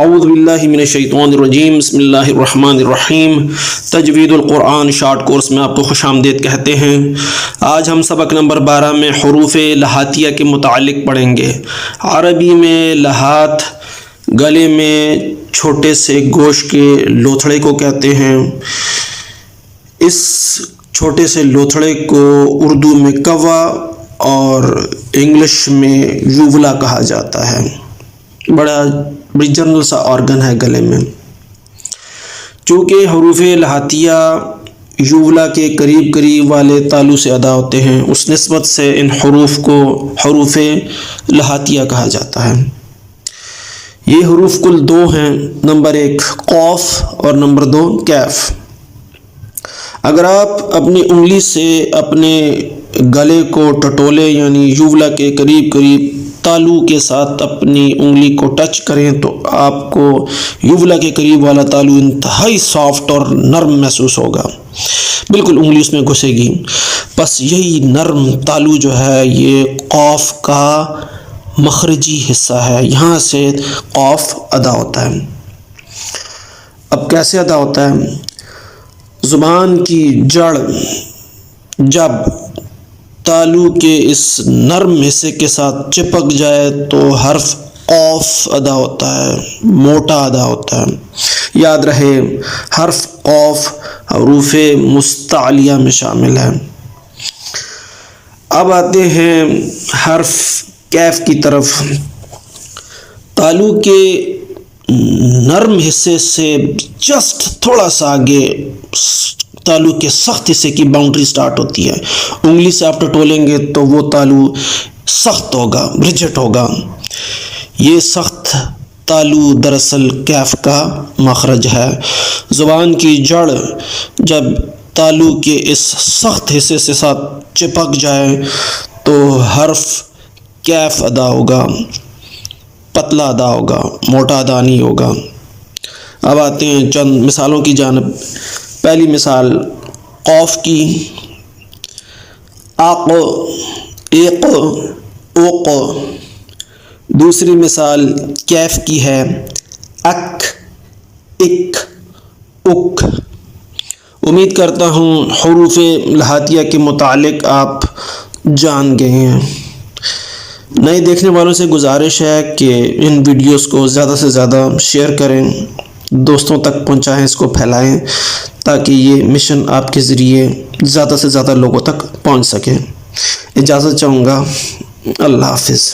اعوذ باللہ من الشیطان الرجیم، بسم اللہ الرحمن الرحیم۔ تجوید القرآن شارٹ کورس میں آپ کو خوش آمدید کہتے ہیں۔ آج ہم سبق نمبر 12 میں حروف لہاتیہ کے متعلق پڑھیں گے۔ عربی میں لہات گلے میں چھوٹے سے گوشت کے لوتھڑے کو کہتے ہیں۔ اس چھوٹے سے لوتھڑے کو اردو میں کوا اور انگلش میں یوولا کہا جاتا ہے۔ بڑی جنرل سا آرگن ہے گلے میں۔ چونکہ حروف لہاتیہ یوولا کے قریب قریب والے تالو سے ادا ہوتے ہیں، اس نسبت سے ان حروف کو حروف لہاتیہ کہا جاتا ہے۔ یہ حروف کل 2 ہیں، نمبر 1 قاف اور نمبر 2 کیف۔ اگر آپ اپنی انگلی سے اپنے گلے کو ٹٹولے یعنی یوولا کے قریب قریب تالو کے ساتھ اپنی انگلی کو ٹچ کریں تو آپ کو یوولا کے قریب والا تالو انتہائی سافٹ اور نرم محسوس ہوگا، بالکل انگلی اس میں گھسے گی۔ بس یہی نرم تالو جو ہے یہ قاف کا مخرجی حصہ ہے، یہاں سے قاف ادا ہوتا ہے۔ اب کیسے ادا ہوتا ہے؟ زبان کی جڑ جب تالو کے اس نرم حصے کے ساتھ چپک جائے تو حرف قاف ادا ہوتا ہے، موٹا ادا ہوتا ہے۔ یاد رہے حرف قاف حروف مستعلیہ میں شامل ہے۔ اب آتے ہیں حرف کیف کی طرف۔ تالو کے نرم حصے سے جسٹ تھوڑا سا آگے تالو کے سخت حصے کی باؤنڈری سٹارٹ ہوتی ہے۔ انگلی سے آپ ٹٹولیں گے تو وہ تالو سخت ہوگا، رجٹ ہوگا۔ یہ سخت تالو دراصل کیف کا مخرج ہے۔ زبان کی جڑ جب تالو کے اس سخت حصے سے ساتھ چپک جائے تو حرف کیف ادا ہوگا، پتلا ادا ہوگا، موٹا ادا نہیں ہوگا۔ اب آتے ہیں چند مثالوں کی جانب۔ پہلی مثال قاف کی، اق، ایق، اوق۔ دوسری مثال کیف کی ہے، اک، اک، اک۔ امید کرتا ہوں حروف لہاتیہ کے متعلق آپ جان گئے ہیں۔ نئے دیکھنے والوں سے گزارش ہے کہ ان ویڈیوز کو زیادہ سے زیادہ شیئر کریں، دوستوں تک پہنچائیں، اس کو پھیلائیں تاکہ یہ مشن آپ کے ذریعے زیادہ سے زیادہ لوگوں تک پہنچ سکے۔ اجازت چاہوں گا، اللہ حافظ۔